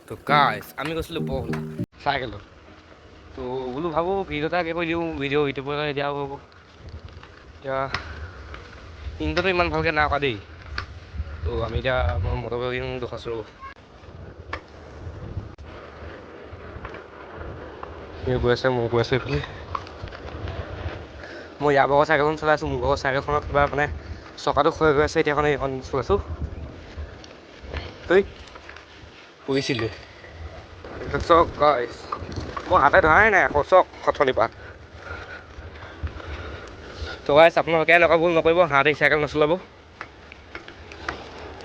তো গাইছ আমি গৈছিলোঁ বৰহোলা চাইকেলত তো বোলো ভাবোঁ ভিডিঅ' এটাকে কৰি দিওঁ ভিডিঅ' ইউটিউবত এতিয়া হ'ব এতিয়া ইণ্টাৰটো ইমান ভালকৈ নাই কৰা দেই তো আমি এতিয়া মটৰ বাইকিং দেখাইছোঁ গৈ আছে মই গৈ আছোঁ এইফালে মই ইয়াৰ ভাগৰ চাইকেলখন চলাইছোঁ মোৰ ভাগৰ চাইকেলখনত কিবা মানে চকাটো ক্ষয় গৈ আছে এতিয়া এইখন চলাইছোঁ তই কৰিছিলোঁ চক গাইছ মই হাতে ধৰাই নাই আকৌ চক খঠনি পাত তো গাইছ আপোনালোকে এনেকুৱা ভুল নকৰিব হাতে চাইকেল নচলাব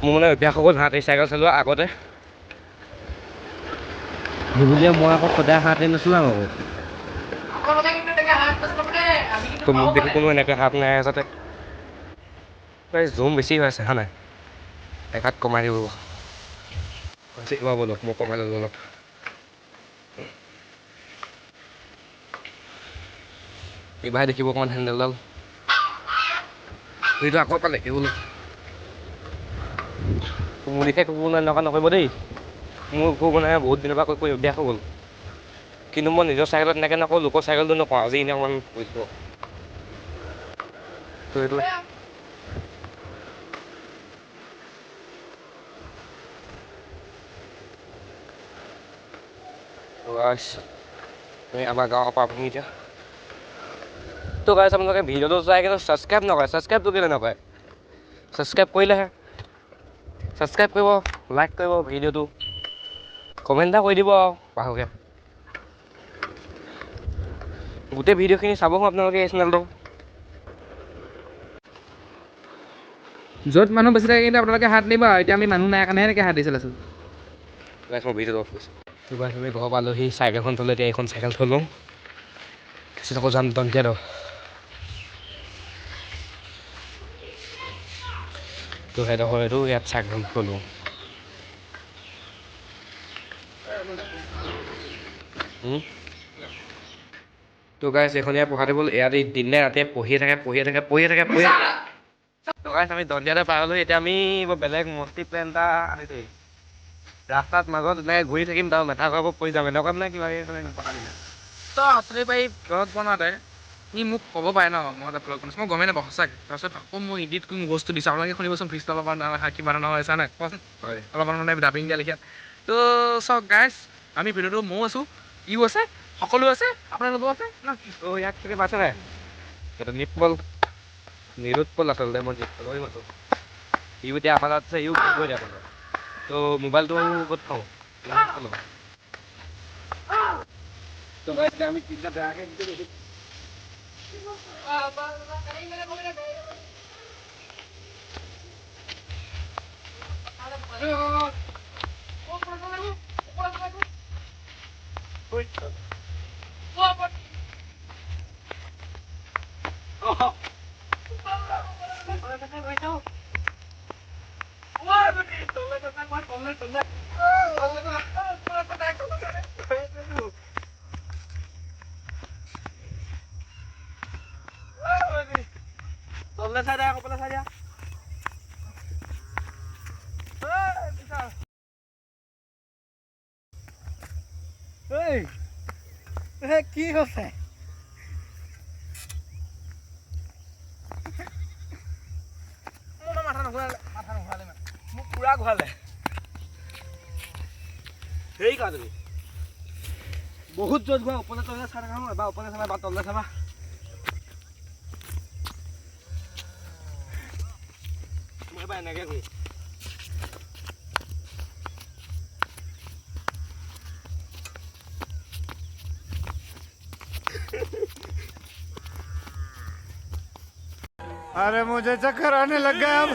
মোৰ মানে অভ্যাস হৈ গ'ল হাতে চাইকেল চলোৱা আগতে সেইবুলিয়ে মই আকৌ সদায় হাতে নচলাওঁ আকৌ তো মোক দেখি কোনো এনেকৈ হাত নাই যাতে জুম বেছি হৈ আছে হা নাই একাত কমাই দিব বলক মই কমাই ল'লোঁ অলপ এইবাৰ দেখিব অকণমান হেণ্ডেলডাল সেইটো আকৌ পালে এই বোলো মোৰ লিখে ক'ব এনেকুৱা নকৰিব দেই মোৰ মানে বহুত দিনৰ পৰা কৈ অভ্যাস হৈ গ'ল কিন্তু মই নিজৰ চাইকেলত এনেকৈ নকওঁ লোকৰ চাইকেলটো নকওঁ আজি এনেই অকণমান কৰিছোঁ তো এইটো আমাৰ গাঁৱৰ পৰা আপুনি এতিয়া তো গাইছ আপোনালোকে ভিডিঅ'টো চাই কিন্তু ছাবস্ক্ৰাইব নকৰে ছাবস্ক্ৰাইবটো কেলৈ নকৰে ছাবস্ক্ৰাইব কৰিলেহে ছাবস্ক্ৰাইব কৰিব লাইক কৰিব ভিডিঅ'টো কমেণ্ট এটা কৰি দিব আৰু ভালকৈ গোটেই ভিডিঅ'খিনি চাব আপোনালোকে এই চেনেলটো য'ত মানুহ বেছি থাকে কিন্তু আপোনালোকে হাত নিবা এতিয়া আমি মানুহ নাই কাৰণেহে এনেকৈ হাত দি চলাইছোঁ গাইছ মই ভিডিঅ'টো অফ কৰিছোঁ তো গাইছ আমি ঘৰৰ পৰা আলহী চাইকেলখন থ'লোঁ এতিয়া এইখন চাইকেল থৈ লওঁ তাৰপিছত আকৌ যাম দন্তীয়া দ তো সেইডোখৰ এইটো ইয়াত চাইকেলখন থ'লোঁ তো গাইছ এইখন ইয়াত পঢ়া টেবুল ইয়াত দিনে ৰাতিয়ে পঢ়িয়ে থাকে তো গাইছ আমি দন্তীয়াতে পাৰ হ'লোঁ এতিয়া আমি বেলেগ মস্তি প্লেন এটা আনিছোঁ ৰাস্তাত মাজত এনেকৈ ঘূৰি থাকিম তাৰ মেথা খোৱাব পৰি যাম এনেকুৱা মানে কিবা তই আঁচনি পাৰি ঘৰত বনাওঁতে সি মোক ক'ব পাৰে ন মই এটা ব্লগ বনাইছোঁ মই গমেই নাপাওঁ সঁচাকৈ তাৰপিছত আকৌ মই এডিট কৰি বস্তু দিছোঁ আপোনালোকে শুনিবচোন ফিজটো অলপমান কিমান ধৰণৰ হৈছে নাই কোৱাচোন হয় অলপমান মানে ডাবিং দিয়া লিখীয়া তো চাওক গাইছ আমি ভিডিঅ'টো ময়ো আছোঁ ইও আছে সকলো আছে আপোনালোকেও আছে ন তো ইয়াক চাগে পাইছে নাই সেইটো নিৰুৎপল আচলতে মই নিৰুৎপলই মাতোঁ ইও এতিয়া আমাৰ তাত আছে ইও কৈ দিয়ে আপোনাক তো মোবাইলটো ক'ত থওঁ তো আমি তিনিটা বেয়াকৈ তললৈ চাই দিয়া কপালে চাই দিয়া কি হৈছে মাথা নুঘূৰালে মোক পুৰা ঘূৰালে হেৰি কৰা তুমি বহুত জোৰত ঘূৰা ওপৰলৈ তললৈ চাই থাকা নহয় এবাৰ ওপৰলৈ চাবা এবাৰ তললৈ চাবা মই এবাৰ এনেকৈ ঘূৰি अरे मुझे चक्कर आने लग गया अब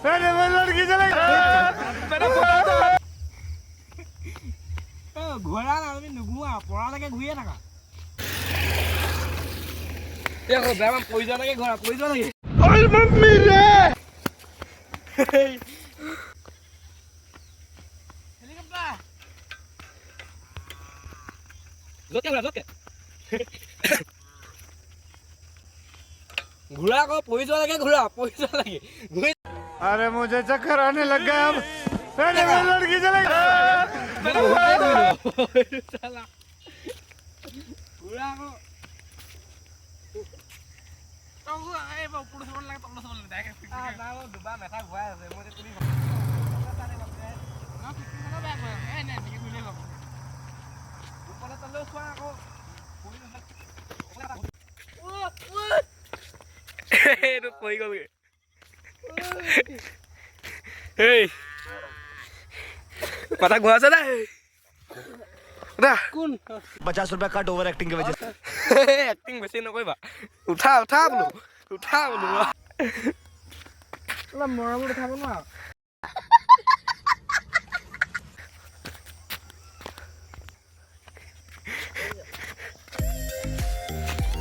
अरे वो लड़की चले ঘূৰা না তুমি নুঘূৰা পৰালৈকে ঘূৰিয়ে থাকা বেয়া পৰি যোৱা লাগে ঘূৰা পৰি যোৱা লাগে मम्मी रे ঘূৰা আকৌ পৰি যোৱা লাগে ঘূৰা পৰি যোৱা লাগে ঘূৰি अरे मुझे चक्कर आने लग गया अब अरे वो लड़की चले দুবাৰ মেথা ঘূৰাই আছে মই তুমি এইটো পৰি গ'লগে এই মাথা ঘূৰাইছে দে কোন 50 रुपया कट ओवर एक्टिंग की वजह से এক্টিং বেছি নকৰিবা উঠা উঠা বোলো মৰমত উঠাব নোৱাৰা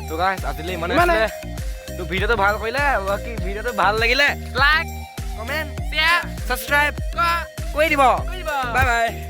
তো গাইস আজিলে ইমানে আছিলে তো ভিডিওটো ভাল কৰিলে বাকি ভিডিওটো ভাল লাগিলে লাইক কমেন্ট শ্বেয়াৰ সাবস্ক্ৰাইব কৰি দিব বাই বাই